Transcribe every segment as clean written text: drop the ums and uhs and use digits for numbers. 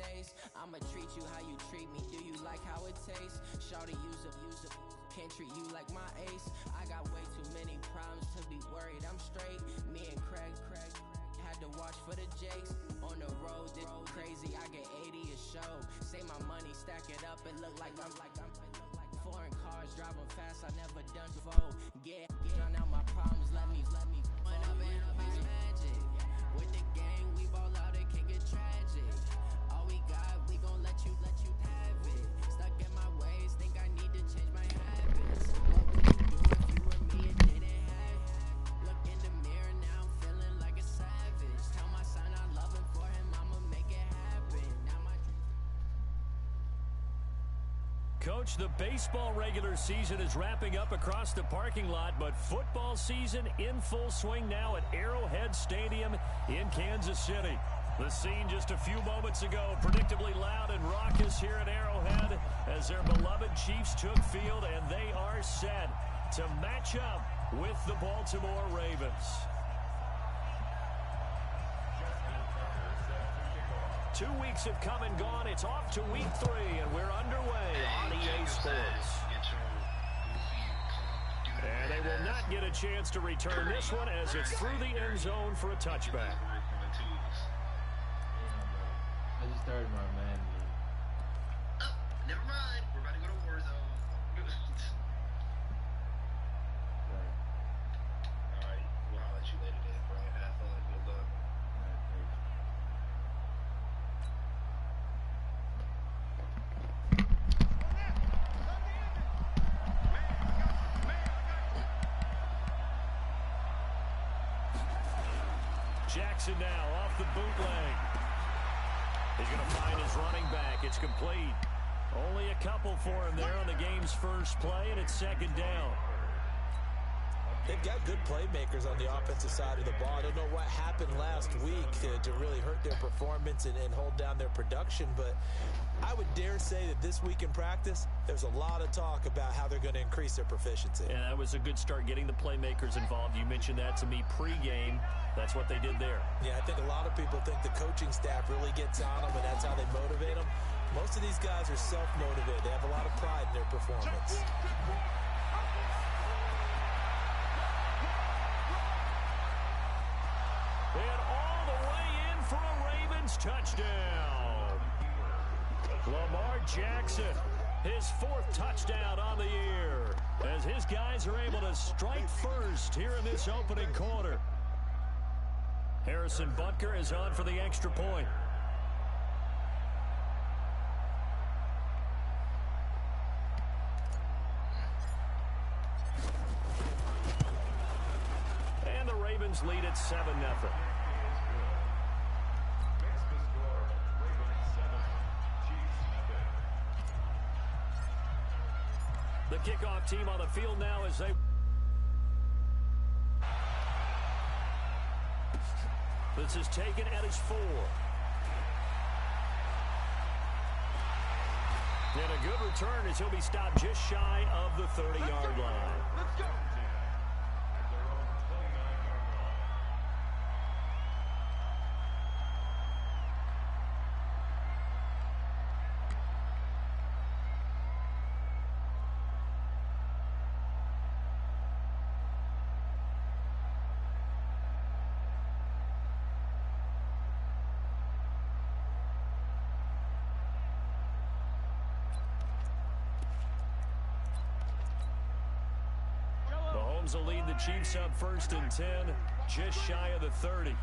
days. I'ma treat you how you treat me. Do you like how it tastes? Shawty, use up. Can't treat you like my ace. I got way too many problems to be worried. I'm straight. Me and Craig had to watch for the Jakes. On the road, this crazy. I get 80 a show. Say my money, stack it up and look like I'm foreign cars driving fast. I never done before. Drown out my problems. Let me. When up and up is magic. With the gang, we ball out. It can get tragic. All we got, we gon' let you have it. Stuck in my ways, think I need to change my habits. What would you do if you were me? It didn't have. Look in the mirror now, I'm feeling like a savage. Tell my son I love him, for him I'ma make it happen. Now my Coach, the baseball regular season is wrapping up across the parking lot, but football season in full swing now at Arrowhead Stadium in Kansas City. The scene just a few moments ago, predictably loud and raucous here at Arrowhead as their beloved Chiefs took field, and they are set to match up with the Baltimore Ravens. 2 weeks have come and gone. It's off to week 3, and we're underway on EA Sports. And they will not get a chance to return this one as it's through the end zone for a touchback. I just started my man. Oh, never mind. We're about to go to war zone. Alright, well, I'll let you later then, bro. Have fun. Good luck. Jackson now off the bootleg. He's going to find his running back. It's complete. Only a couple for him there on the game's first play, and it's second down. They've got good playmakers on the offensive side of the ball. I don't know what happened last week to really hurt their performance and hold down their production, but I would dare say that this week in practice, there's a lot of talk about how they're going to increase their proficiency. And that was a good start, getting the playmakers involved. You mentioned that to me pregame. That's what they did there. Yeah, I think a lot of people think the coaching staff really gets on them, and that's how they motivate them. Most of these guys are self-motivated. They have a lot of pride in their performance. And all the way in for a Ravens touchdown. Lamar Jackson, his 4th touchdown on the year, as his guys are able to strike first here in this opening quarter. Harrison Butker is on for the extra point. And the Ravens lead at 7-0. The kickoff team on the field now as they... This is taken at his 4. And a good return as he'll be stopped just shy of the 30-yard line. Let's go. Will lead the Chiefs up 1st and 10, just shy of the 30.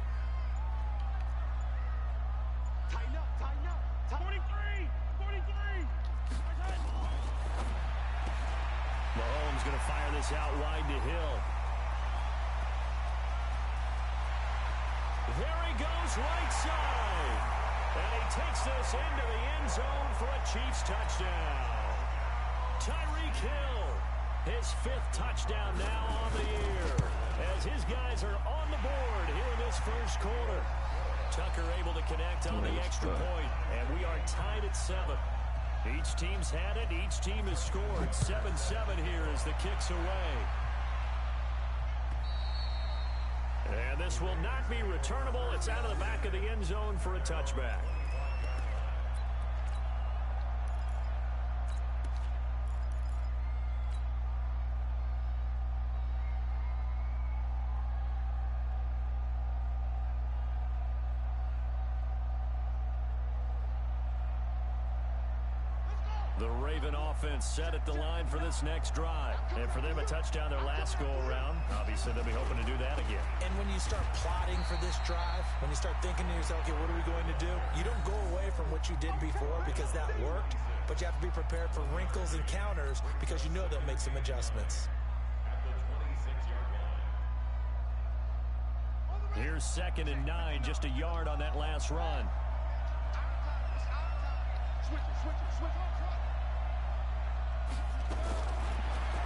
Tighten up. 43. Mahomes going to fire this out wide to Hill. There he goes, right side. And he takes this into the end zone for a Chiefs touchdown. Tyreek Hill, his 5th touchdown now on the year, as his guys are on the board here in this first quarter. Tucker able to connect on the extra point, and we are tied at 7. Each team's had it. Each team has scored. 7-7 here as the kick's away. And this will not be returnable. It's out of the back of the end zone for a touchback. The Raven offense set at the line for this next drive. And for them, a touchdown their last go-around. Obviously, they'll be hoping to do that again. And when you start plotting for this drive, when you start thinking to yourself, okay, what are we going to do? You don't go away from what you did before because that worked, but you have to be prepared for wrinkles and counters because you know they'll make some adjustments. Here's 2nd and 9, just a yard on that last run.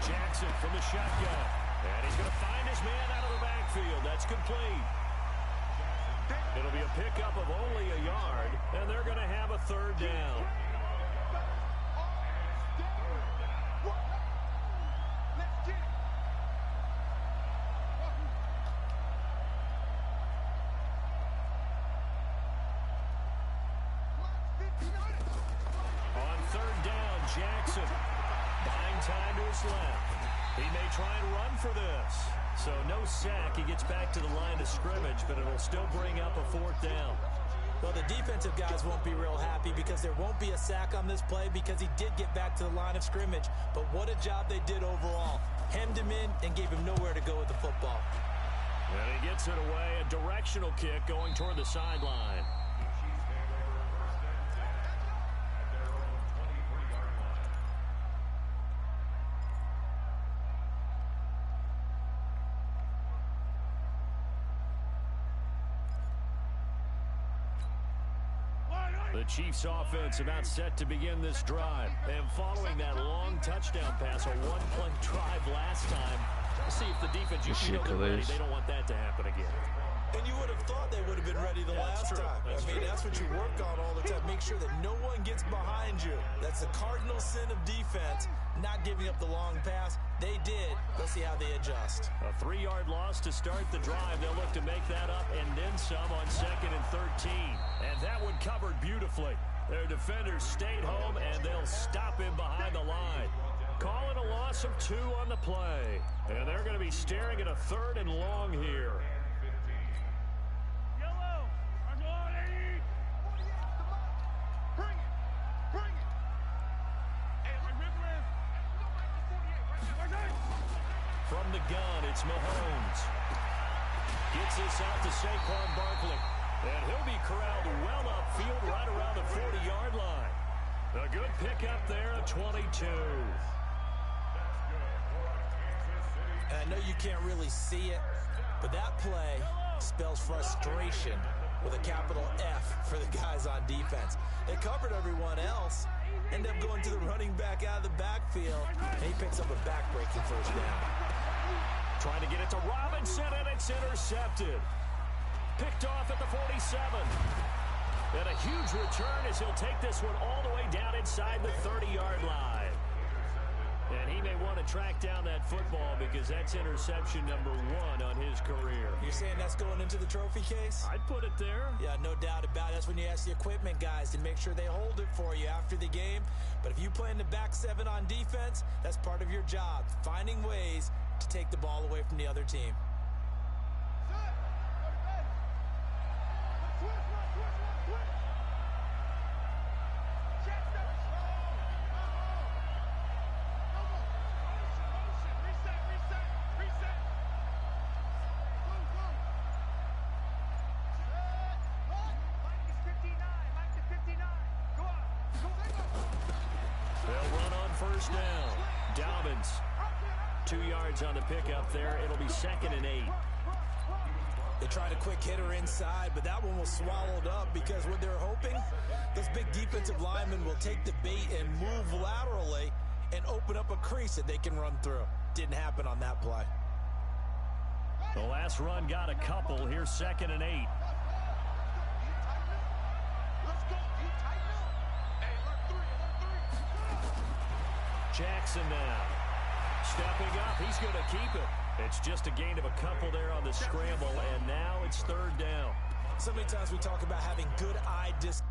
Jackson from the shotgun. And he's going to find his man out of the backfield. That's complete. It'll be a pickup of only a yard, and they're going to have a 3rd down. On 3rd down, Jackson buying time to his left. He may try and run for this. So no sack. He gets back to the line of scrimmage, but it'll still bring up a 4th down. Well, the defensive guys won't be real happy because there won't be a sack on this play because he did get back to the line of scrimmage. But what a job they did overall. Hemmed him in and gave him nowhere to go with the football. And he gets it away. A directional kick going toward the sideline. The Chiefs offense about set to begin this drive. And following that long touchdown pass, a one-play drive last time. Let's see if the defense, you know they're ready. They don't want that to happen again. And you would have thought they would have been ready the last time. That's what you work on all the time. Make sure that no one gets behind you. That's the cardinal sin of defense, not giving up the long pass. They did. Let's see how they adjust. A 3-yard loss to start the drive. They'll look to make that up and then some on 2nd and 13. And that one covered beautifully. Their defenders stayed home, and they'll stop him behind the line. Calling a loss of 2 on the play. And they're going to be staring at a 3rd and long here. From the gun, it's Mahomes. Gets this out to Saquon Barkley. And he'll be corralled well upfield right around the 40-yard line. A good pickup there at 22. And I know you can't really see it, but that play spells frustration with a capital F for the guys on defense. They covered everyone else, end up going to the running back out of the backfield, and he picks up a back-breaking 1st down. Trying to get it to Robinson, and it's intercepted. Picked off at the 47. And a huge return as he'll take this one all the way down inside the 30-yard line. And he may want to track down that football because that's interception number 1 on his career. You're saying that's going into the trophy case? I'd put it there. Yeah, no doubt about it. That's when you ask the equipment guys to make sure they hold it for you after the game. But if you play in the back 7 on defense, that's part of your job, finding ways to take the ball away from the other team. They'll run on 1st down. Dobbins, 2 yards on the pickup there. It'll be 2nd and 8. They tried a quick hitter inside, but that one was swallowed up because what they're hoping, this big defensive lineman will take the bait and move laterally and open up a crease that they can run through. Didn't happen on that play. The last run got a couple. Here's 2nd and 8. Jackson now. Stepping up, he's going to keep it. It's just a gain of a couple there on the scramble, and now it's 3rd down. So many times we talk about having good eye discipline.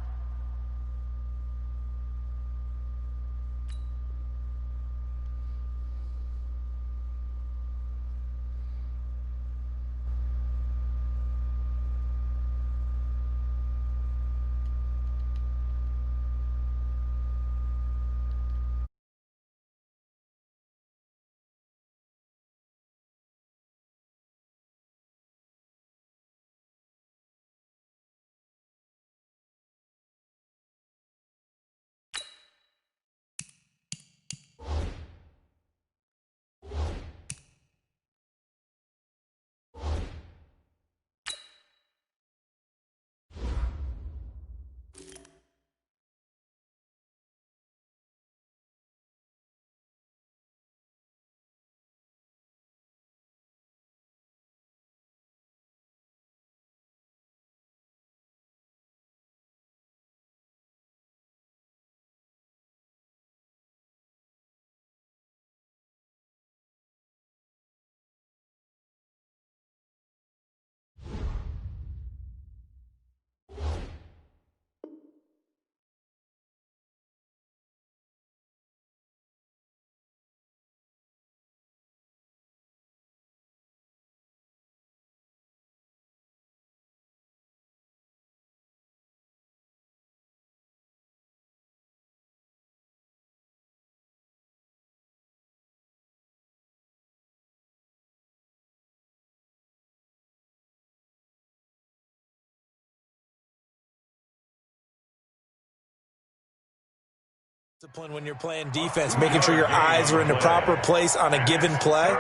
Discipline when you're playing defense, making sure your eyes are in the proper place on a given play.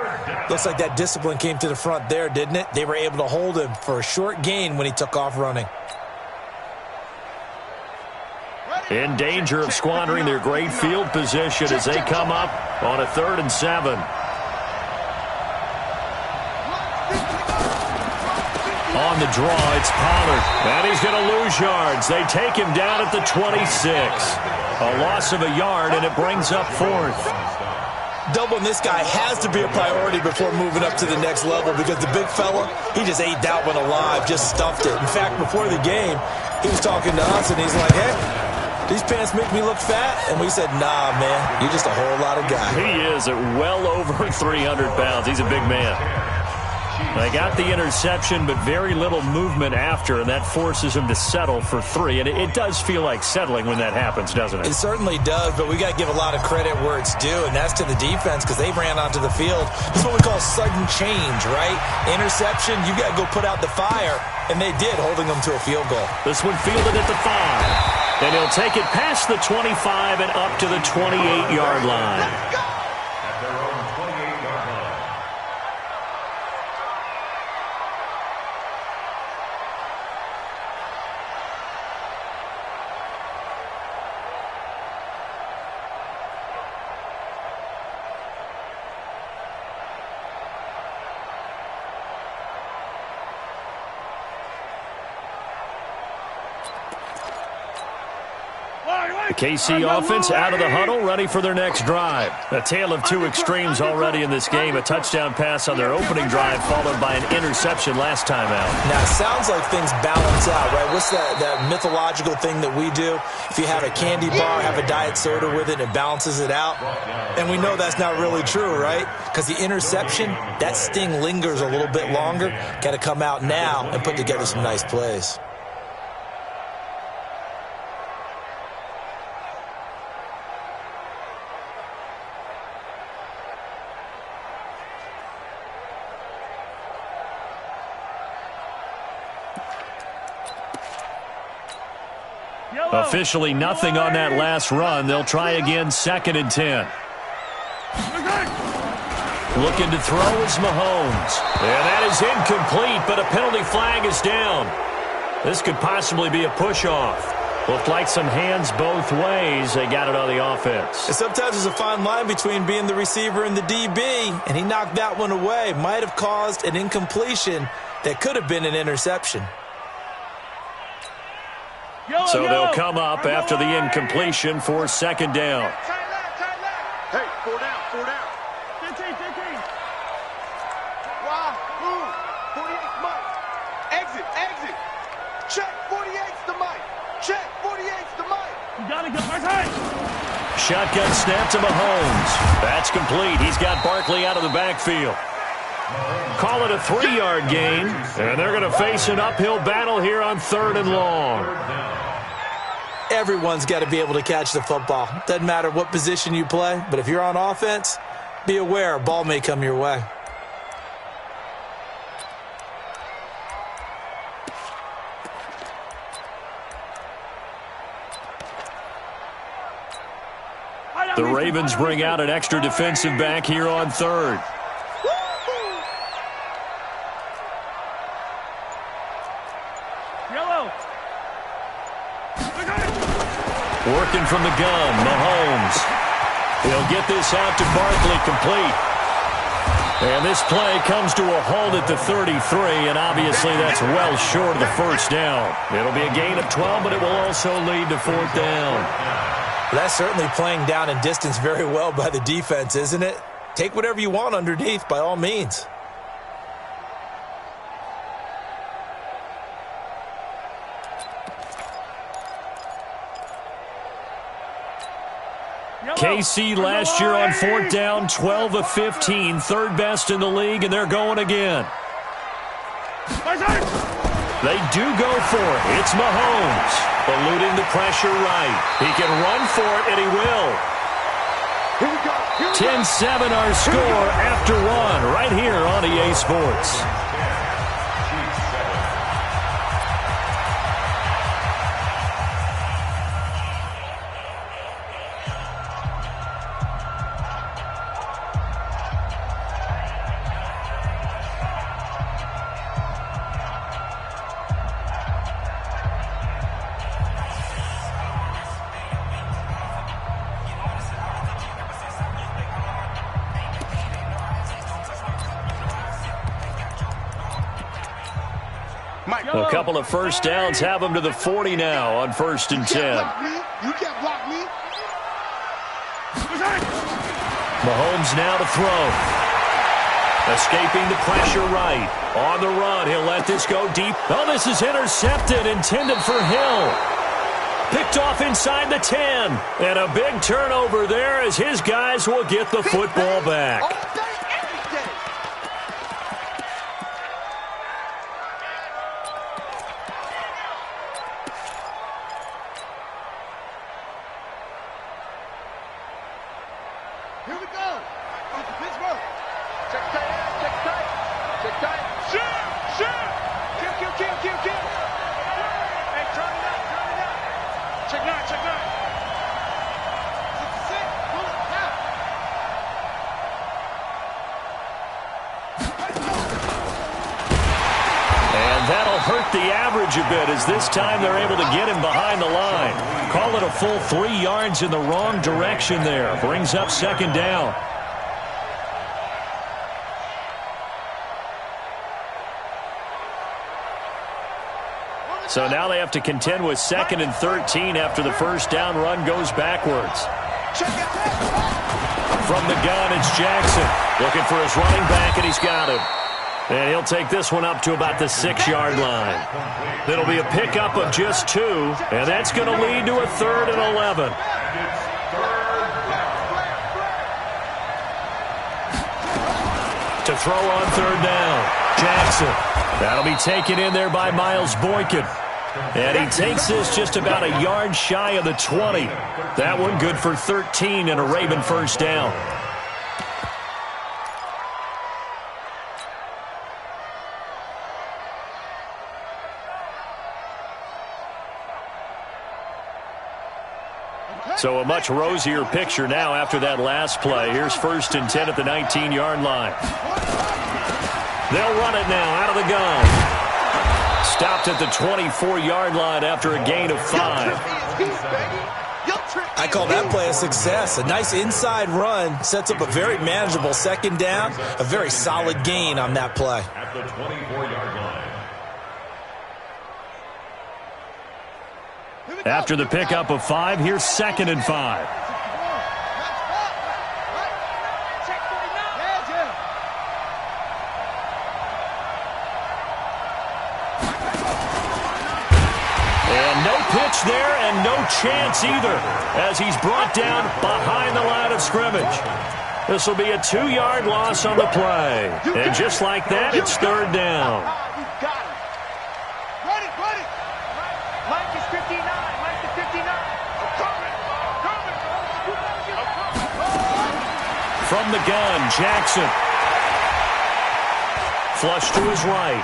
Looks like that discipline came to the front there, didn't it? They were able to hold him for a short gain when he took off running. In danger of squandering their great field position as they come up on a 3rd and 7. On the draw, it's Pollard. And he's going to lose yards. They take him down at the 26. A loss of a yard, and it brings up 4th. Doubling this guy has to be a priority before moving up to the next level because the big fella, he just ate that one alive, just stuffed it. In fact, before the game, he was talking to us, and he's like, hey, these pants make me look fat? And we said, nah, man, you're just a whole lot of guy. He is at well over 300 pounds. He's a big man. They got the interception, but very little movement after, and that forces him to settle for 3. And it does feel like settling when that happens, doesn't it? It certainly does, but we got to give a lot of credit where it's due, and that's to the defense because they ran onto the field. This is what we call sudden change, right? Interception, you got to go put out the fire, and they did, holding them to a field goal. This one fielded at the 5, and he'll take it past the 25 and up to the 28-yard line. The KC offense out of the huddle, ready for their next drive. A tale of two extremes already in this game. A touchdown pass on their opening drive, followed by an interception last time out. Now, it sounds like things balance out, right? What's that mythological thing that we do? If you have a candy bar, have a diet soda with it, it balances it out. And we know that's not really true, right? Because the interception, that sting lingers a little bit longer. Got to come out now and put together some nice plays. Officially nothing on that last run. They'll try again, 2nd and 10. Looking to throw is Mahomes. And that is incomplete, but a penalty flag is down. This could possibly be a push-off. Looked like some hands both ways. They got it on the offense. And sometimes there's a fine line between being the receiver and the DB, and he knocked that one away. Might have caused an incompletion that could have been an interception. So they'll come up after the incompletion for 2nd down. Hey, 4 down, 4 down. 15. Why? Move. 48's Mike. Exit. Check, 48's the Mike. Check, 48's the Mike. You gotta go, right. Shotgun snap to Mahomes. That's complete. He's got Barkley out of the backfield. Call it a 3-yard gain, and they're going to face an uphill battle here on 3rd and long. Everyone's got to be able to catch the football. Doesn't matter what position you play, but if you're on offense, be aware a ball may come your way. The Ravens bring out an extra defensive back here on 3rd. Working from the gun, Mahomes. He'll get this out to Barkley, complete. And this play comes to a halt at the 33, and obviously that's well short of the 1st down. It'll be a gain of 12, but it will also lead to 4th down. That's certainly playing down in distance very well by the defense, isn't it? Take whatever you want underneath, by all means. KC last year on 4th down, 12 of 15, 3rd best in the league, and they're going again. They do go for it. It's Mahomes, eluding the pressure right. He can run for it, and he will. 10-7 our score after 1, right here on EA Sports. A couple of first downs have them to the 40 now on 1st and 10. You can't block me. Mahomes now to throw. Escaping the pressure right. On the run, he'll let this go deep. Oh, this is intercepted, intended for Hill. Picked off inside the 10. And a big turnover there as his guys will get the football back. Here we go. Pittsburgh. Check tight. Check tight. Check tight. Shoot. Kill. Hey, turn it up. Check 9. 6, pull it, now. And that'll hurt the average a bit as this time they're able to get him behind the line. Call it a full 3 yards in the wrong direction there. Brings up 2nd down. So now they have to contend with 2nd and 13 after the first down run goes backwards. From the gun, it's Jackson. Looking for his running back, and he's got him. And he'll take this one up to about the 6-yard line. It'll be a pickup of just 2, and that's going to lead to a 3rd and 11. To throw on 3rd down, Jackson. That'll be taken in there by Miles Boykin. And he takes this just about a yard shy of the 20. That one good for 13 and a Raven first down. So a much rosier picture now after that last play. Here's 1st and 10 at the 19-yard line. They'll run it now out of the gun. Stopped at the 24-yard line after a gain of 5. I call that play a success. A nice inside run sets up a very manageable 2nd down. A very solid gain on that play. At the 24-yard line. After the pickup of 5, here's 2nd and 5. And no pitch there and no chance either as he's brought down behind the line of scrimmage. This will be a 2-yard loss on the play. And just like that, it's 3rd down. Mike is 59. Mike is 59. From the gun, Jackson. Flush to his right.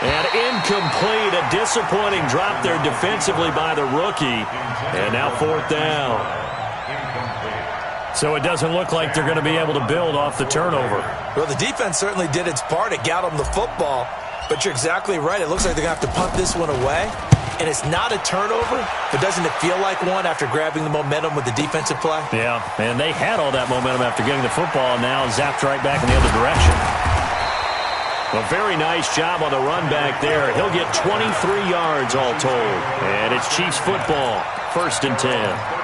And incomplete. A disappointing drop there defensively by the rookie. And now 4th down. So it doesn't look like they're going to be able to build off the turnover. Well, the defense certainly did its part. It got them the football. But you're exactly right. It looks like they're going to have to punt this one away. And it's not a turnover, but doesn't it feel like one after grabbing the momentum with the defensive play? Yeah, and they had all that momentum after getting the football, and now zapped right back in the other direction. A very nice job on the run back there. He'll get 23 yards all told. And it's Chiefs football, 1st and 10.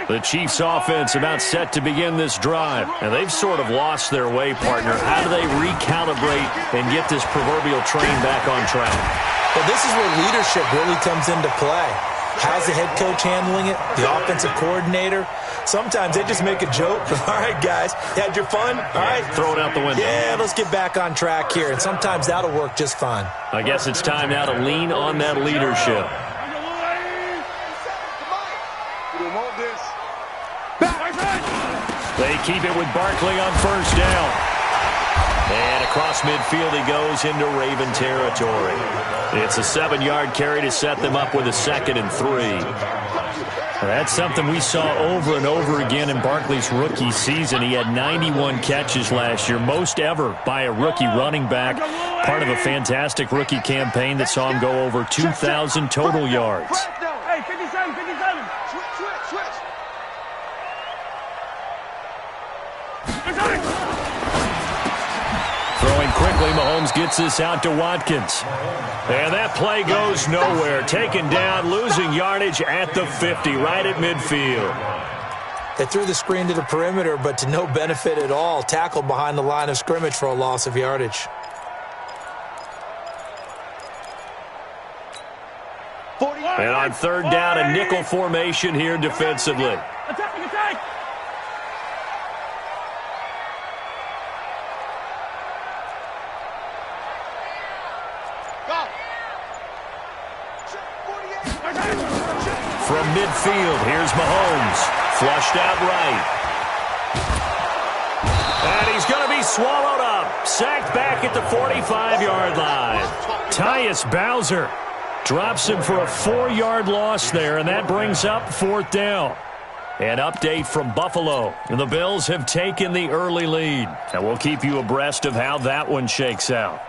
The Chiefs offense about set to begin this drive. And they've sort of lost their way, partner. How do they recalibrate and get this proverbial train back on track? Well, this is where leadership really comes into play. How's the head coach handling it? The offensive coordinator? Sometimes they just make a joke. All right, guys, had your fun? All right. Throw it out the window. Yeah, let's get back on track here. And sometimes that'll work just fine. I guess it's time now to lean on that leadership. They keep it with Barkley on 1st down. And across midfield he goes into Raven territory. It's a 7-yard carry to set them up with a 2nd and 3. Well, that's something we saw over and over again in Barkley's rookie season. He had 91 catches last year, most ever by a rookie running back, part of a fantastic rookie campaign that saw him go over 2,000 total yards. Hey, 57, 57. Switch. Throwing quickly, Mahomes gets this out to Watkins. And that play goes nowhere. Taken down, losing yardage at the 50, right at midfield. They threw the screen to the perimeter, but to no benefit at all. Tackled behind the line of scrimmage for a loss of yardage. And on third down, a nickel formation here defensively. Attack! From midfield, here's Mahomes. Flushed out right. And he's going to be swallowed up. Sacked back at the 45-yard line. Tyus Bowser drops him for a 4-yard loss there, and that brings up fourth down. An update from Buffalo. The Bills have taken the early lead, and we'll keep you abreast of how that one shakes out.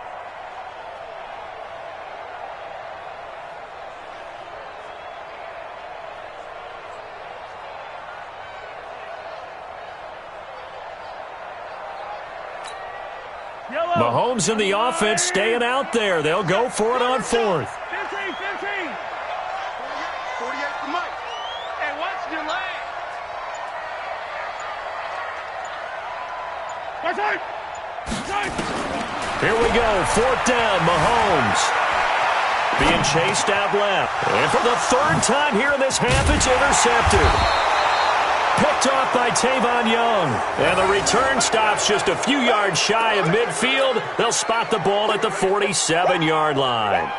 Mahomes and the offense staying out there. They'll go for it on fourth. 15. 48 to Mike. Hey, watch your leg. Here we go. Fourth down. Mahomes being chased out left. And for the third time here in this half, it's intercepted. Picked off by Tavon Young. And the return stops just a few yards shy of midfield. They'll spot the ball at the 47-yard line.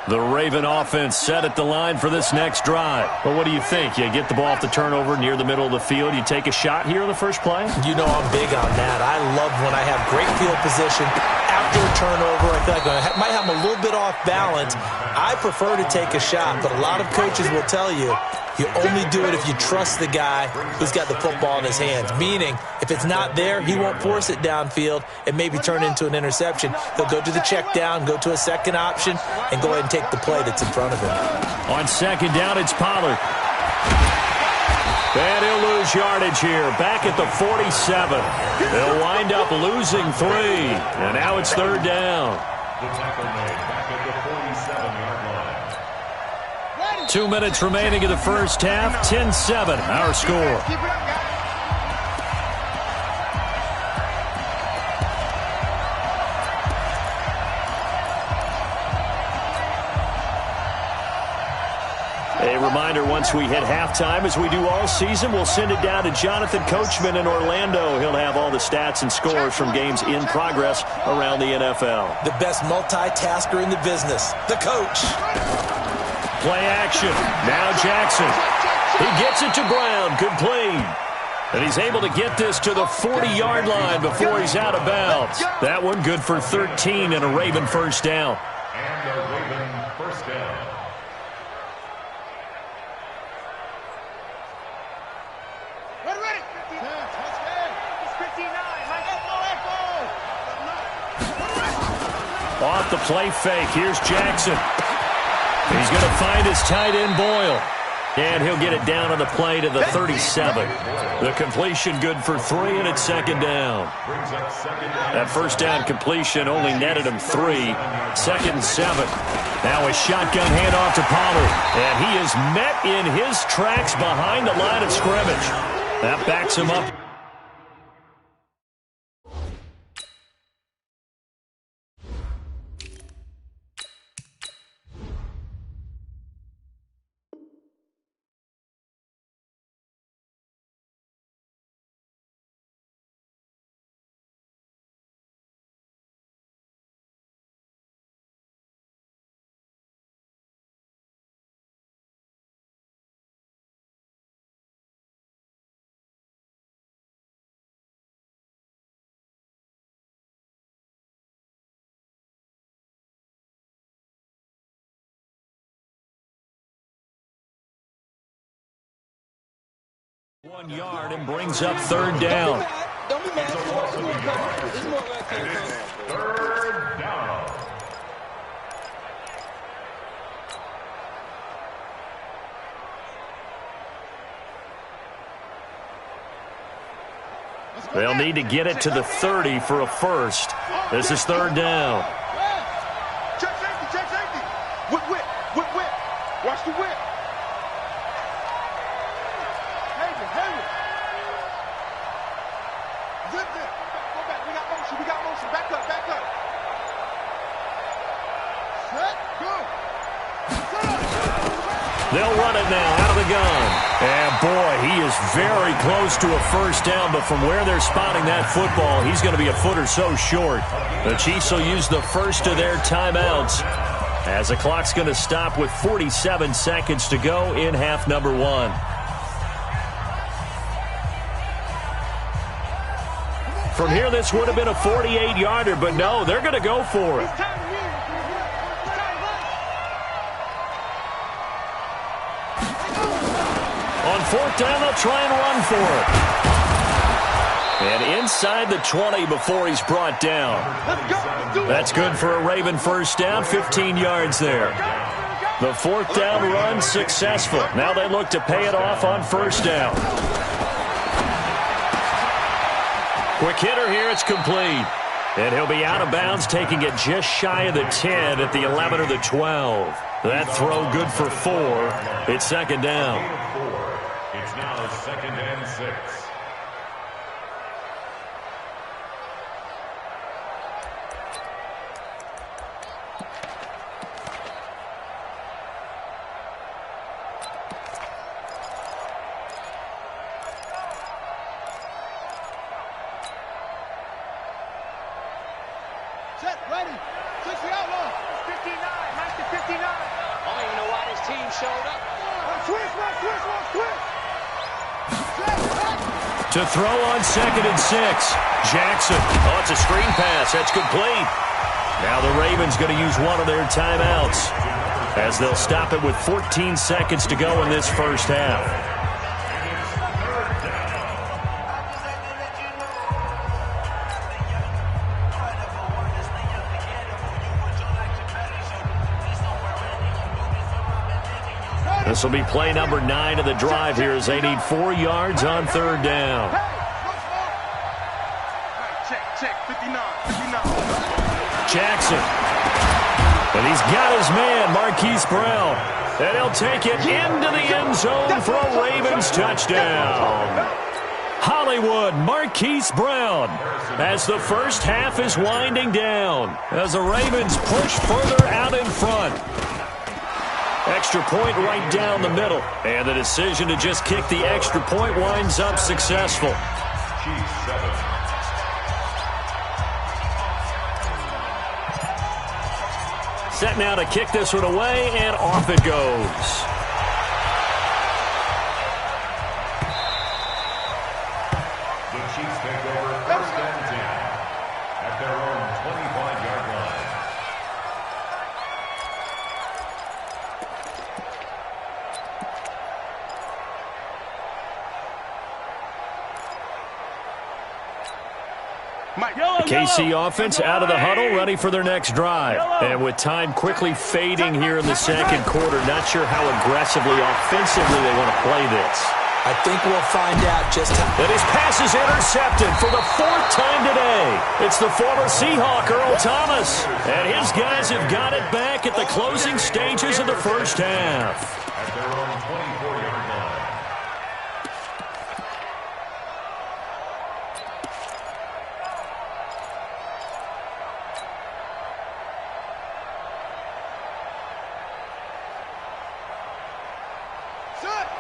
The Raven offense set at the line for this next drive. Well, what do you think? You get the ball off the turnover near the middle of the field. You take a shot here in the first play? You know I'm big on that. I love when I have great field position. After a turnover, I feel like I might have a little bit off balance. I prefer to take a shot, but a lot of coaches will tell you, you only do it if you trust the guy who's got the football in his hands. Meaning, if it's not there, he won't force it downfield and maybe turn into an interception. He'll go to the check down, go to a second option, and go ahead and take the play that's in front of him. On second down, it's Pollard. And he'll lose yardage here, back at the 47. They'll wind up losing 3. And now it's third down. The tackle made back at the 47-yard line. 2 minutes remaining in the first half. 10-7, our score. Keep it up, guys. A reminder, once we hit halftime, as we do all season, we'll send it down to Jonathan Coachman in Orlando. He'll have all the stats and scores from games in progress around the NFL. The best multitasker in the business, the coach. Play action. Now Jackson. He gets it to Brown. Complete. And he's able to get this to the 40-yard line before he's out of bounds. That one good for 13 and a Raven first down. And a Raven first down. Ready. 59. Off the play fake. Here's Jackson. He's going to find his tight end, Boyle. And he'll get it down on the play to the 37. The completion good for 3, and it's second down. That first down completion only netted him 3. Second and 7. Now a shotgun handoff to Pollard. And he is met in his tracks behind the line of scrimmage. That backs him up. 1 yard and brings up third down. Don't be mad. Third down. They'll need to get it to the 30 for a first. This is third down. Check safety. Whip. Watch the whip. Hayward. Zip it. Go back. We got motion. Back up. Set. Go. They'll run it now out of the gun. And boy, he is very close to a first down, but from where they're spotting that football, he's going to be a foot or so short. The Chiefs will use the first of their timeouts as the clock's going to stop with 47 seconds to go in half number 1. From here, this would have been a 48-yarder, but no, they're going to go for it. On fourth down, they'll try and run for it. And inside the 20 before he's brought down. That's good for a Raven first down, 15 yards there. The fourth down run successful. Now they look to pay it off on first down. Quick hitter here, it's complete. And he'll be out of bounds, taking it just shy of the 10 at the 11 or the 12. That throw good for 4. It's second down. It's now second and 6. Set, ready. 60 outlaw. 59. Nice to 59. I don't even know why this team showed up. Switch. To throw on second and 6. Jackson. Oh, it's a screen pass. That's complete. Now the Ravens going to use one of their timeouts as they'll stop it with 14 seconds to go in this first half. This will be play number 9 of the drive here as they need 4 yards on third down. Check. 59. Jackson. And he's got his man, Marquise Brown. And he'll take it into the end zone for a Ravens touchdown. Hollywood, Marquise Brown, as the first half is winding down, as the Ravens push further out in front. Extra point right down the middle. And the decision to just kick the extra point winds up successful. Chiefs 7. Set now to kick this one away, and off it goes. The Chiefs take over first and 10 at their own 25-yard line. KC offense out of the huddle, ready for their next drive. And with time quickly fading here in the second quarter, not sure how aggressively, offensively they want to play this. I think we'll find out just how. And his pass is intercepted for the 4th time today. It's the former Seahawk, Earl Thomas. And his guys have got it back at the closing stages of the first half. At their own 24-yard line.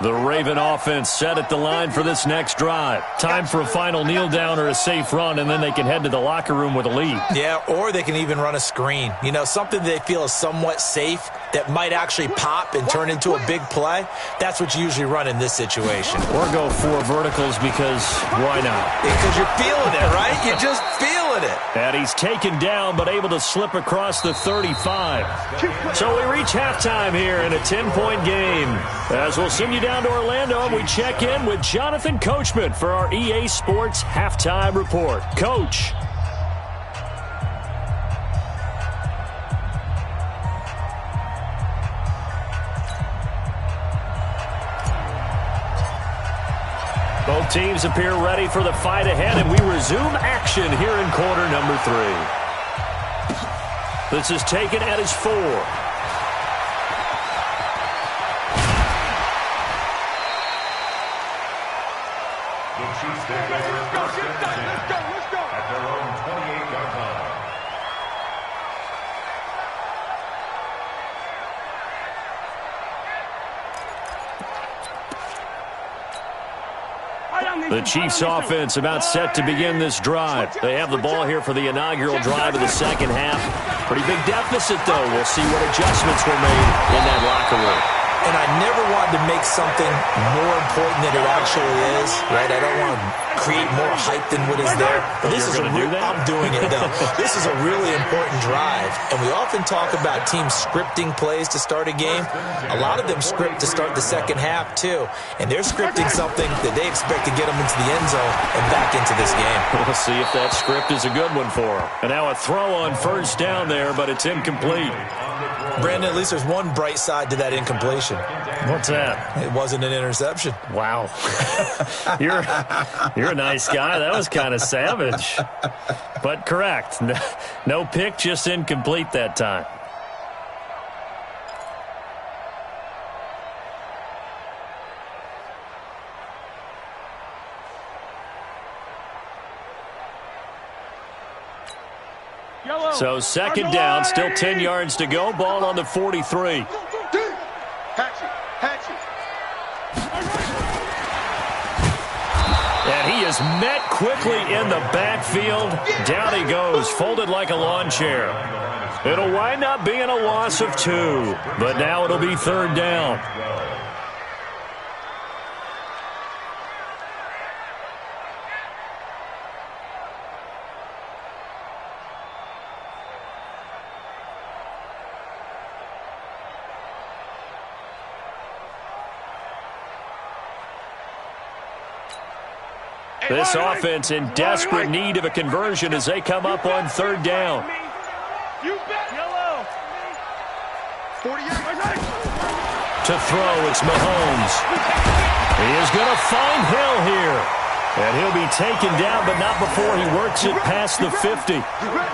The Raven offense set at the line for this next drive. Time for a final kneel down or a safe run, and then they can head to the locker room with a lead. Yeah, or they can even run a screen. You know, something they feel is somewhat safe that might actually pop and turn into a big play. That's what you usually run in this situation. Or go 4 verticals because why not? Because you're feeling it, right? You're just feeling it. And he's taken down but able to slip across the 35. So we reach halftime here in a 10-point game. As we'll send you down to Orlando, we check in with Jonathan Coachman for our EA Sports Halftime Report. Coach. Both teams appear ready for the fight ahead, and we resume action here in quarter number 3. This is taken at his 4. The Chiefs take over first and 10 at their own 28-yard line. The Chiefs offense about set to begin this drive. They have the ball here for the inaugural drive of the second half. Pretty big deficit, though. We'll see what adjustments were made in that locker room. And I never wanted to make something more important than it actually is, right? I don't want to create more hype than what is there. But this is I'm doing it, though. This is a really important drive. And we often talk about teams scripting plays to start a game. A lot of them script to start the second half, too. And they're scripting something that they expect to get them into the end zone and back into this game. We'll see if that script is a good one for them. And now a throw on first down there, but it's incomplete. Brandon, at least there's one bright side to that incompletion. What's that? It wasn't an interception. Wow. You're a nice guy. That was kind of savage. But correct. No pick, just incomplete that time. So second down, still 10 yards to go. Ball on the 43. And he is met quickly in the backfield. Down he goes, folded like a lawn chair. It'll wind up being a loss of 2, but now it'll be third down. This offense in desperate need of a conversion as they come up on third down. To throw, it's Mahomes. He is going to find Hill here. And he'll be taken down, but not before he works it past the 50.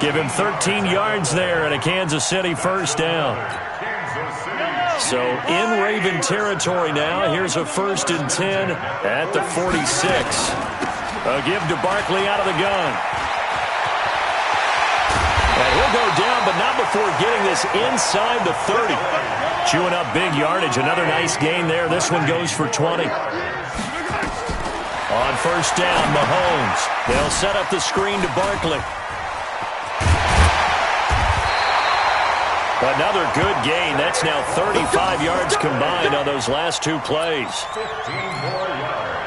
Give him 13 yards there and a Kansas City first down. So in Raven territory now. Here's a 1st and 10 at the 46. A give to Barkley out of the gun. And he'll go down, but not before getting this inside the 30. Chewing up big yardage. Another nice gain there. This one goes for 20. On first down, Mahomes. They'll set up the screen to Barkley. Another good gain. That's now 35 yards combined on those last 2 plays.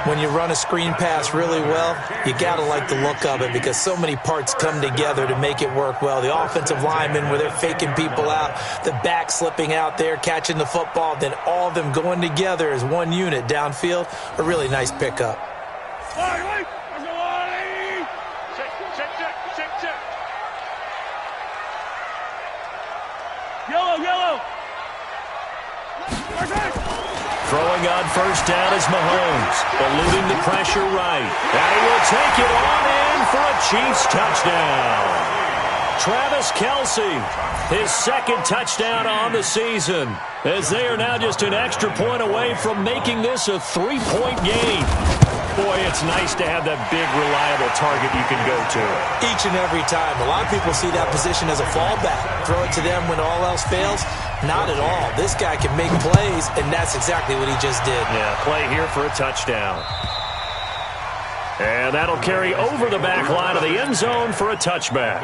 When you run a screen pass really well, you got to like the look of it because so many parts come together to make it work well. The offensive linemen, where they're faking people out, the back slipping out there, catching the football, then all of them going together as one unit downfield. A really nice pickup. Yellow. Throwing on first down is Mahomes, eluding the pressure right. And he will take it on in for a Chiefs touchdown. Travis Kelce, his second touchdown on the season, as they are now just an extra point away from making this a 3-point game. Boy, it's nice to have that big, reliable target you can go to. Each and every time. A lot of people see that position as a fallback. Throw it to them when all else fails. Not at all. This guy can make plays, and that's exactly what he just did. Yeah, play here for a touchdown. And that'll carry over the back line of the end zone for a touchback.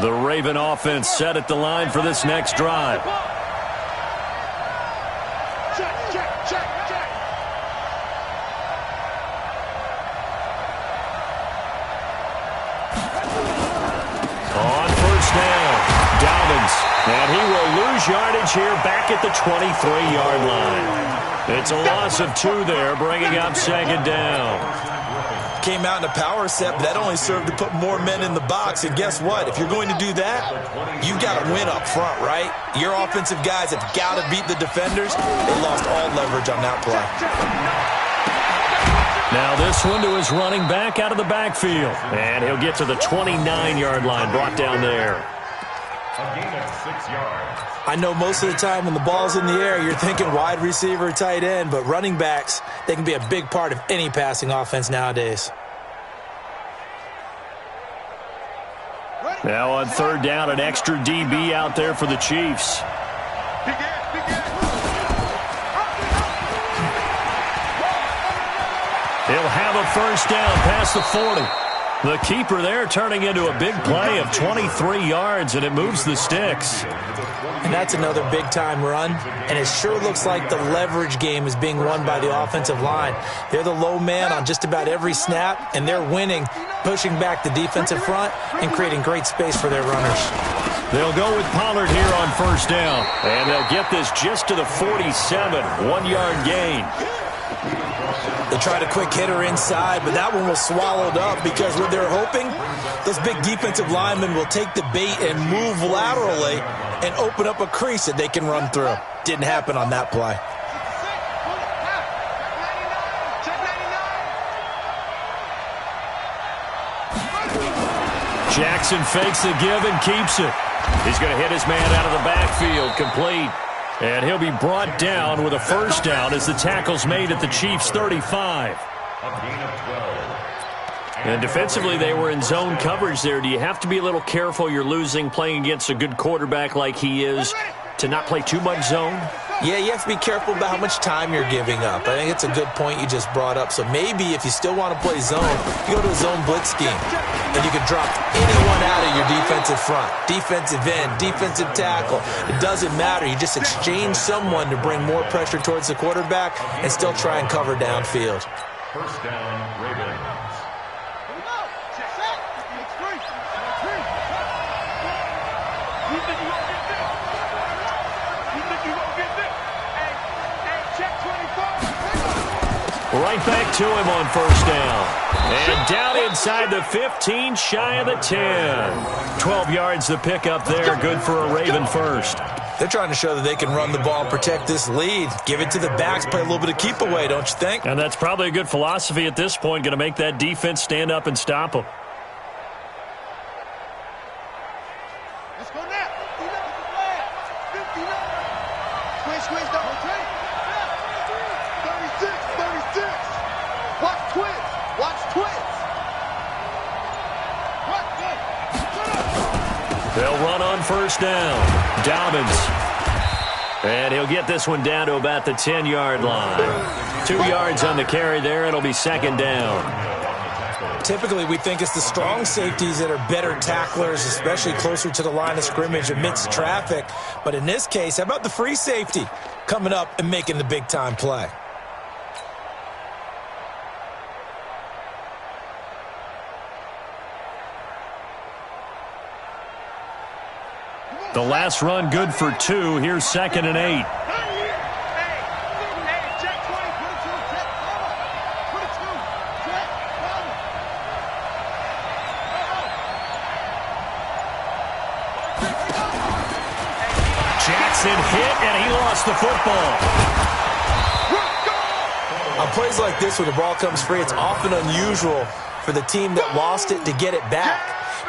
The Raven offense set at the line for this next drive. On first down, Dobbins. And he will lose yardage here back at the 23-yard line. It's a loss of 2 there, bringing up second down. Came out in a power set, but that only served to put more men in the box. And guess what? If you're going to do that, you've got to win up front, right? Your offensive guys have got to beat the defenders. They lost all leverage on that play. Now this one to his running back out of the backfield. And he'll get to the 29-yard line, brought down there. A gain of 6 yards. I know most of the time when the ball's in the air, you're thinking wide receiver, tight end, but running backs, they can be a big part of any passing offense nowadays. Now on third down, an extra DB out there for the Chiefs. He'll have a first down past the 40. The keeper there turning into a big play of 23 yards, and it moves the sticks. And that's another big-time run, and it sure looks like the leverage game is being won by the offensive line. They're the low man on just about every snap, and they're winning, pushing back the defensive front and creating great space for their runners. They'll go with Pollard here on first down, and they'll get this just to the 47, 1-yard gain. They tried a quick hitter inside, but that one was swallowed up because what they're hoping, those big defensive linemen will take the bait and move laterally and open up a crease that they can run through. Didn't happen on that play. Jackson fakes the give and keeps it. He's going to hit his man out of the backfield, complete. And he'll be brought down with a first down as the tackle's made at the Chiefs' 35. And defensively, they were in zone coverage there. Do you have to be a little careful you're losing playing against a good quarterback like he is to not play too much zone? Yeah, you have to be careful about how much time you're giving up. I think it's a good point you just brought up. So maybe if you still want to play zone, you go to a zone blitz scheme. And you can drop anyone out of your defensive front. Defensive end, defensive tackle. It doesn't matter. You just exchange someone to bring more pressure towards the quarterback and still try and cover downfield. First down, Ravens. Right back to him on first down. And down inside the 15, shy of the 10. 12 yards to pick up there, good for a Raven first. They're trying to show that they can run the ball and protect this lead. Give it to the backs, play a little bit of keep away, don't you think? And that's probably a good philosophy at this point, going to make that defense stand up and stop them. Let's go now. 59. Squeeze, double take. 36. Watch twins. They'll run on first down. Dobbins. And he'll get this one down to about the 10-yard line. 2 yards on the carry there. It'll be second down. Typically, we think it's the strong safeties that are better tacklers, especially closer to the line of scrimmage amidst traffic. But in this case, how about the free safety coming up and making the big-time play? The last run good for 2. Here's second and 8. Jackson hit, and he lost the football. On plays like this where the ball comes free, it's often unusual for the team that lost it to get it back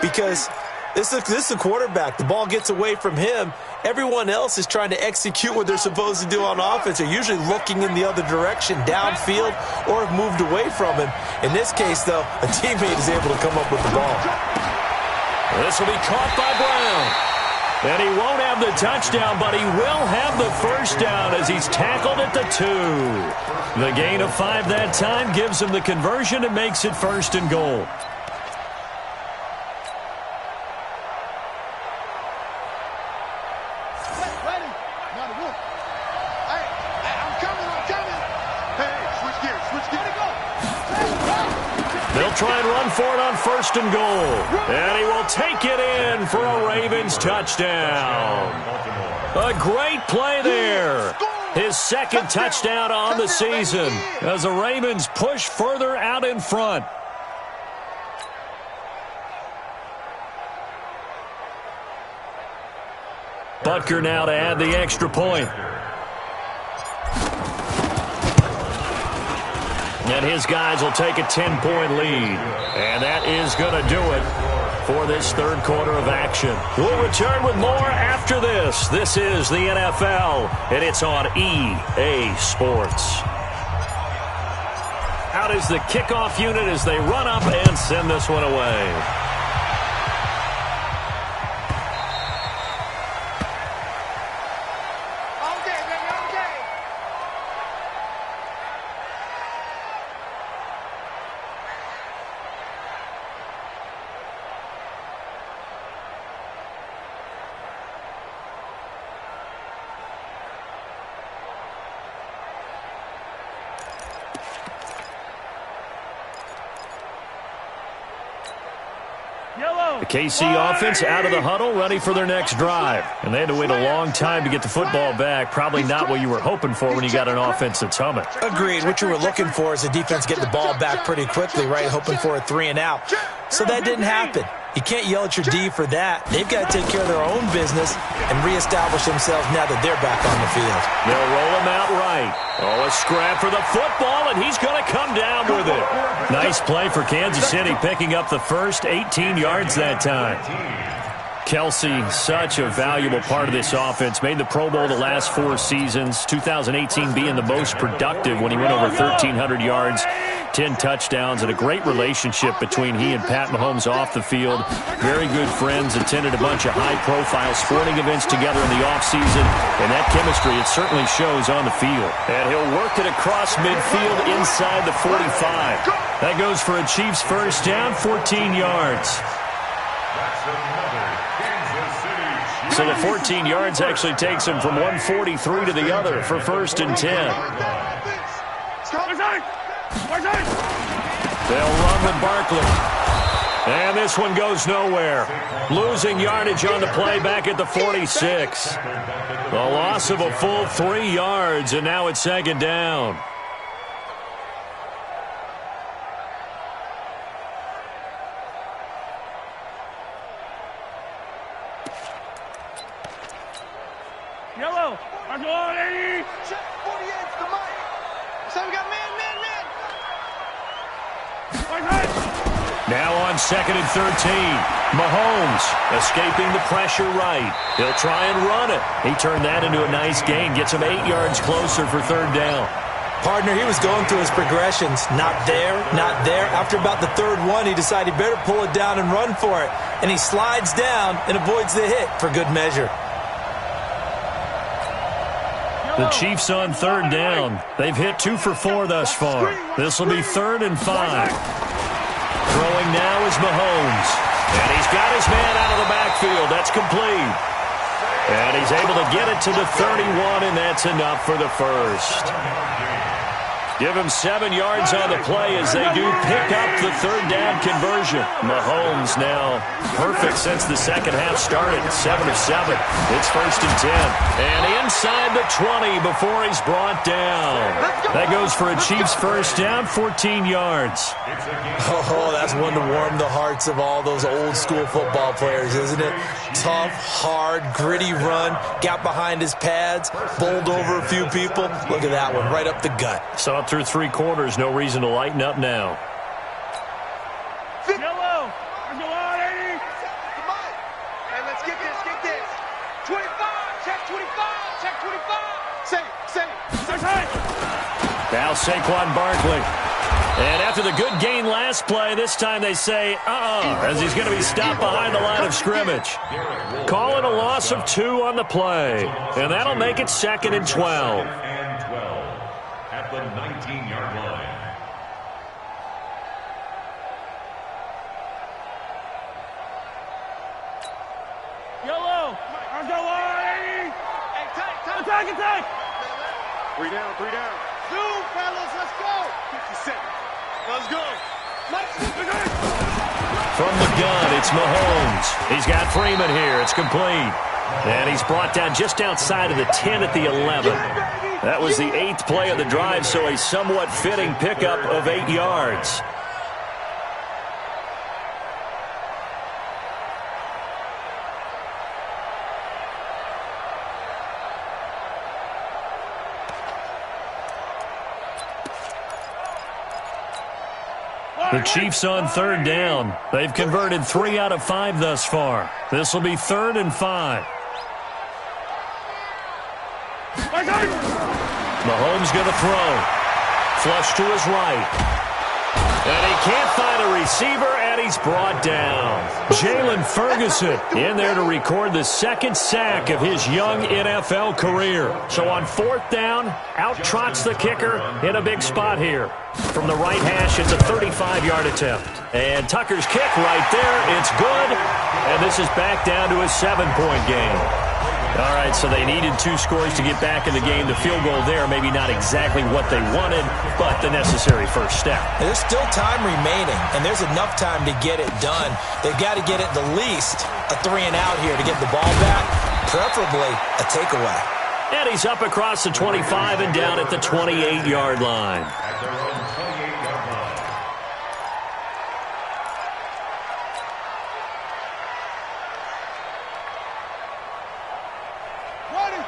because this is a quarterback. The ball gets away from him. Everyone else is trying to execute what they're supposed to do on offense. They're usually looking in the other direction, downfield, or have moved away from him. In this case, though, a teammate is able to come up with the ball. This will be caught by Brown. And he won't have the touchdown, but he will have the first down as he's tackled at the 2. The gain of 5 that time gives him the conversion and makes it first and goal. They'll try and run for it on 1st and goal. And he will take it in for a Ravens touchdown. A great play there. His 2nd touchdown on the season as the Ravens push further out in front. Butker now to add the extra point. And his guys will take a 10-point lead. And that is going to do it for this 3rd quarter of action. We'll return with more after this. This is the NFL, and it's on EA Sports. Out is the kickoff unit as they run up and send this one away. The KC offense out of the huddle, ready for their next drive. And they had to wait a long time to get the football back. Probably not what you were hoping for when you got an offense that's humming. Agreed. What you were looking for is the defense getting the ball back pretty quickly, right? Hoping for a 3-and-out. So that didn't happen. You can't yell at your D for that. They've got to take care of their own business and reestablish themselves now that they're back on the field. They'll roll him out right. Oh, a scrap for the football, and he's going to come down with it. Nice play for Kansas City, picking up the first 18 yards that time. Kelce, such a valuable part of this offense. Made the Pro Bowl the last 4 seasons. 2018 being the most productive when he went over 1,300 yards, 10 touchdowns, and a great relationship between he and Pat Mahomes off the field. Very good friends, attended a bunch of high-profile sporting events together in the offseason, and that chemistry, it certainly shows on the field. And he'll work it across midfield inside the 45. That goes for a Chiefs first down, 14 yards. So the 14 yards actually takes him from 143 to the other for 1st and 10. They'll run with Barkley. And this one goes nowhere. Losing yardage on the play back at the 46. The loss of a full 3 yards, and now it's 2nd down. Yellow. I'm going, Eddie. Check 48's the mic. So we got man. Now on 2nd and 13. Mahomes escaping the pressure right. He'll try and run it. He turned that into a nice gain. Gets him 8 yards closer for 3rd down. Partner, he was going through his progressions. Not there, not there. After about the 3rd one, he decided he better pull it down and run for it. And he slides down and avoids the hit for good measure. The Chiefs on 3rd down. They've hit 2 for 4 thus far. This will be 3rd and 5. Throwing now is Mahomes. And he's got his man out of the backfield. That's complete. And he's able to get it to the 31, and that's enough for the first. Give him 7 yards on the play as they do pick up the 3rd down conversion. Mahomes now perfect since the second half started. 7 of 7. It's 1st and 10. And inside the 20 before he's brought down. That goes for a Chiefs first down, 14 yards. Oh, that's one to warm the hearts of all those old school football players, isn't it? Tough, hard, gritty run. Got behind his pads, bowled over a few people. Look at that one, right up the gut. Saw it through 3 quarters. No reason to lighten up now. Yellow. I'm going, Eddie. Come on. Hey, let's get this. 25. Check 25. Check 25. Say it. Now Saquon Barkley. And after the good gain last play, this time they say, as he's going to be stopped behind the line of scrimmage. Calling a loss of 2 on the play. And that'll make it 2nd and 12. At the 19-yard line. Yellow. I'm going, Eddie. Hey, attack. 3 down. Zoom, fellas. Let's go. 50 seconds. Let's go. From the gun, it's Mahomes. He's got Freeman here. It's complete. And he's brought down just outside of the 10 at the 11. That was the 8th play of the drive, so a somewhat fitting pickup of 8 yards. The Chiefs on 3rd down. They've converted 3 out of 5 thus far. This will be 3rd and 5. Mahomes going to throw. Flush to his right. And he can't find a receiver, and he's brought down. Jalen Ferguson in there to record the 2nd sack of his young NFL career. So on 4th down, out trots the kicker in a big spot here. From the right hash, it's a 35-yard attempt. And Tucker's kick right there, it's good. And this is back down to a 7-point game. All right, so they needed 2 scores to get back in the game. The field goal there, maybe not exactly what they wanted, but the necessary first step. There's still time remaining, and there's enough time to get it done. They've got to get it the least a 3-and-out here to get the ball back, preferably a takeaway. And he's up across the 25 and down at the 28-yard line.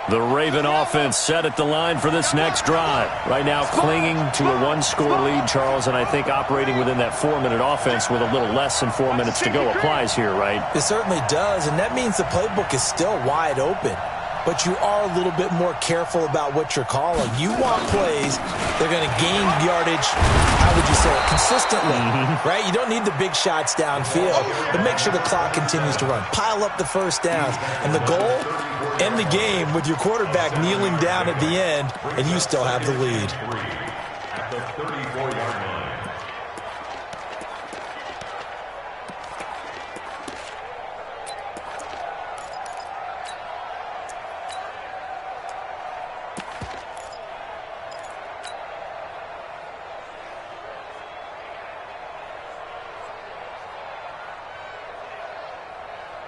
The Raven offense set at the line for this next drive. Right now clinging to a 1-score lead, Charles, and I think operating within that 4-minute offense with a little less than 4 minutes to go applies here, right? It certainly does, and that means the playbook is still wide open. But you are a little bit more careful about what you're calling. You want plays that are going to gain yardage, how would you say it, consistently, right? You don't need the big shots downfield, but make sure the clock continues to run. Pile up the first downs. And the goal, end the game with your quarterback kneeling down at the end, and you still have the lead. At the 34-yard line.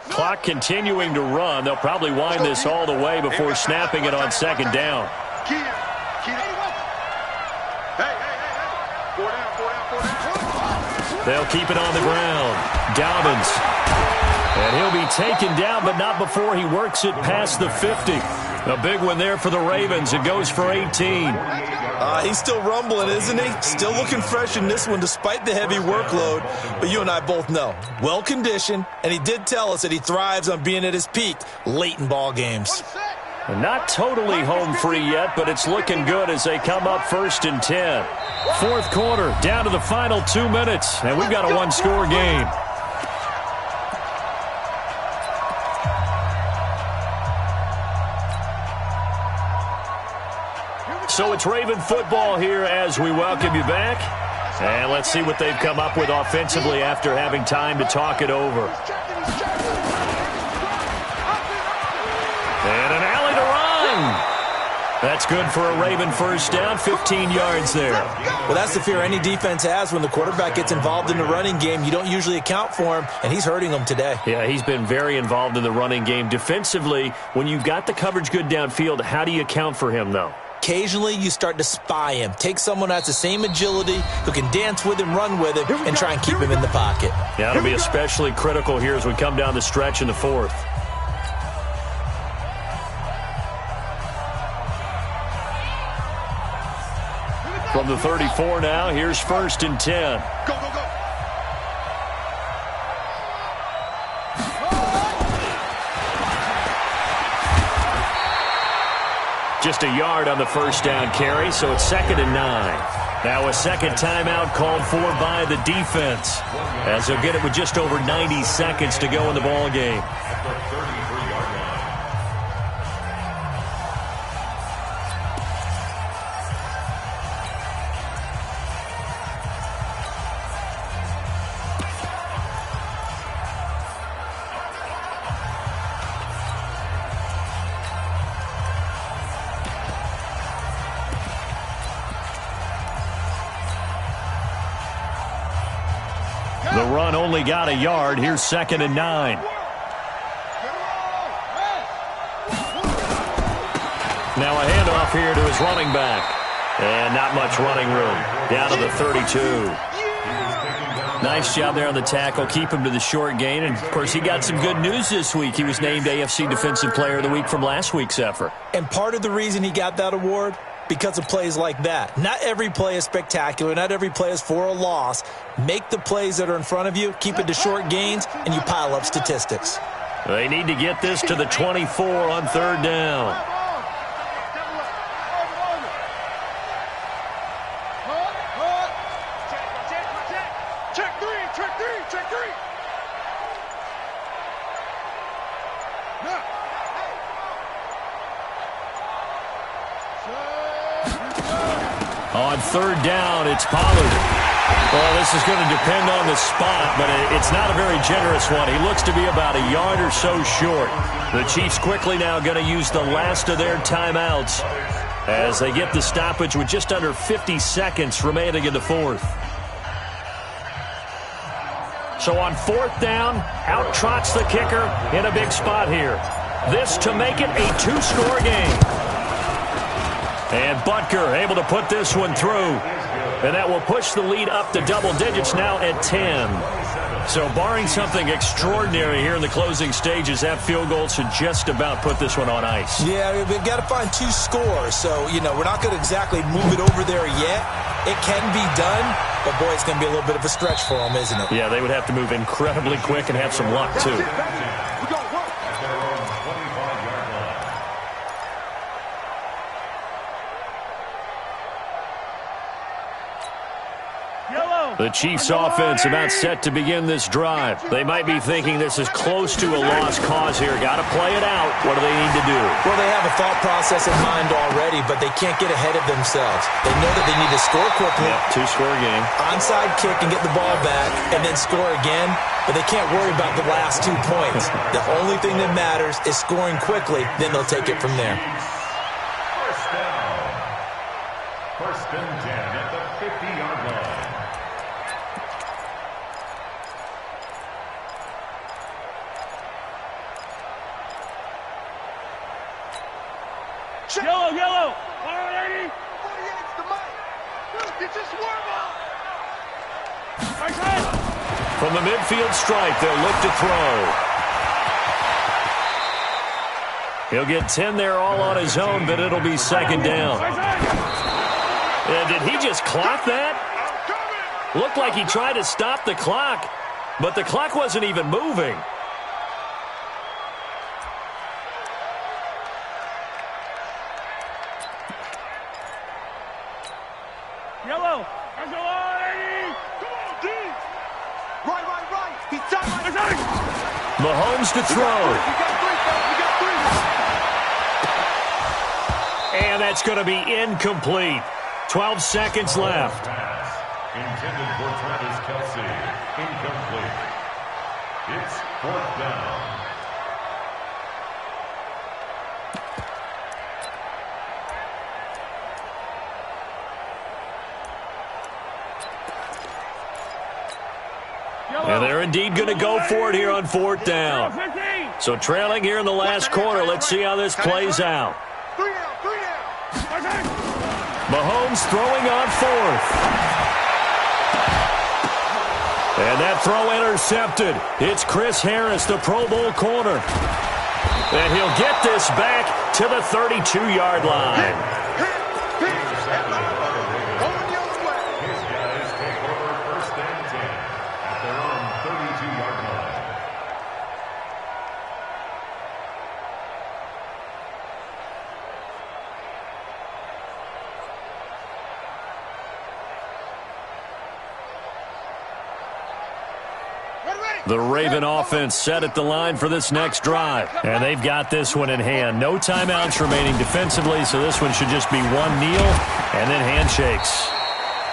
Clock continuing to run. They'll probably wind this all the way before snapping it on 2nd down. They'll keep it on the ground. Dobbins. And he'll be taken down, but not before he works it past the 50. A big one there for the Ravens. It goes for 18. He's still rumbling, isn't he? Still looking fresh in this one despite the heavy workload. But you and I both know, well-conditioned, and he did tell us that he thrives on being at his peak late in ball games. Not totally home free yet, but it's looking good as they come up 1st and 10. 4th quarter, down to the final 2 minutes, and we've got a 1-score game. So it's Raven football here as we welcome you back. And let's see what they've come up with offensively after having time to talk it over. And an alley to run. That's good for a Raven first down, 15 yards there. Well, that's the fear any defense has when the quarterback gets involved in the running game. You don't usually account for him, and he's hurting them today. Yeah, he's been very involved in the running game. Defensively, when you've got the coverage good downfield, how do you account for him, though? Occasionally, you start to spy him. Take someone that's the same agility, who can dance with him, run with him, and try and keep him in the pocket. Yeah, it'll be especially critical here as we come down the stretch in the 4th. From the 34 now, here's 1st and 10. Go, go, go. Just a yard on the first down carry, so it's 2nd and 9. Now a second timeout called for by the defense, as they'll get it with just over 90 seconds to go in the ball game. The run only got a yard. Here's 2nd and 9. Now a handoff here to his running back. And not much running room. Down to the 32. Nice job there on the tackle. Keep him to the short gain. And, of course, he got some good news this week. He was named AFC Defensive Player of the Week from last week's effort. And part of the reason he got that award, because of plays like that. Not every play is spectacular. Not every play is for a loss. Make the plays that are in front of you, keep it to short gains, and you pile up statistics. They need to get this to the 24 on 3rd down. On 3rd down, it's Pollard. Well, this is going to depend on the spot, but it's not a very generous one. He looks to be about a yard or so short. The Chiefs quickly now going to use the last of their timeouts as they get the stoppage with just under 50 seconds remaining in the 4th. So on 4th down, out trots the kicker in a big spot here. This to make it a 2-score game. And Butker able to put this one through. And that will push the lead up to double digits now at 10. So barring something extraordinary here in the closing stages, that field goal should just about put this one on ice. Yeah, we've got to find 2 scores. So, we're not going to exactly move it over there yet. It can be done, but, boy, it's going to be a little bit of a stretch for them, isn't it? Yeah, they would have to move incredibly quick and have some luck, too. The Chiefs offense about set to begin this drive. They might be thinking this is close to a lost cause here. Got to play it out. What do they need to do? Well, they have a thought process in mind already, but they can't get ahead of themselves. They know that they need to score quickly. Yep, 2-score game. Onside kick and get the ball back and then score again, but they can't worry about the last 2 points. The only thing that matters is scoring quickly, then they'll take it from there. First down. 1st and 10 at the 50-yard line. Yellow. 180. 48's the mic. It's just warm up. From the midfield stripe, they'll look to throw. He'll get 10 there all on his own, but it'll be 2nd down. And did he just clock that? Looked like he tried to stop the clock, but the clock wasn't even moving. Yellow. That's a 180. Come on, D. Right. He's done. Mahomes to throw. We got 3. And that's going to be incomplete. 12 seconds left. Pass intended for Travis Kelce. Incomplete. It's 4th down. And they're indeed going to go for it here on 4th down. So trailing here in the last quarter. Let's see how this plays out. 3 down. Mahomes throwing on 4th. And that throw intercepted. It's Chris Harris, the Pro Bowl corner. And he'll get this back to the 32-yard line. His guys take over 1st and 10 at their own 32-yard line. The Raven offense set at the line for this next drive. And they've got this one in hand. No timeouts remaining defensively, so this one should just be one kneel and then handshakes.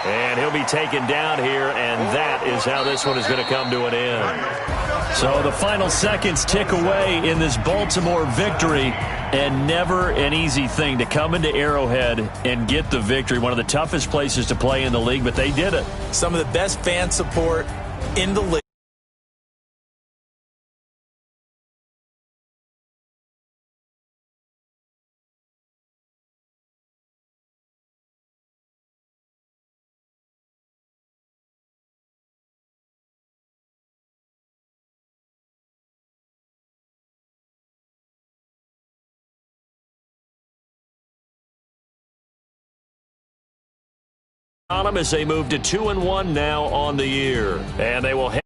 And he'll be taken down here, and that is how this one is going to come to an end. So the final seconds tick away in this Baltimore victory, and never an easy thing to come into Arrowhead and get the victory. One of the toughest places to play in the league, but they did it. Some of the best fan support in the league. As they move to 2-1 now on the year. And they will head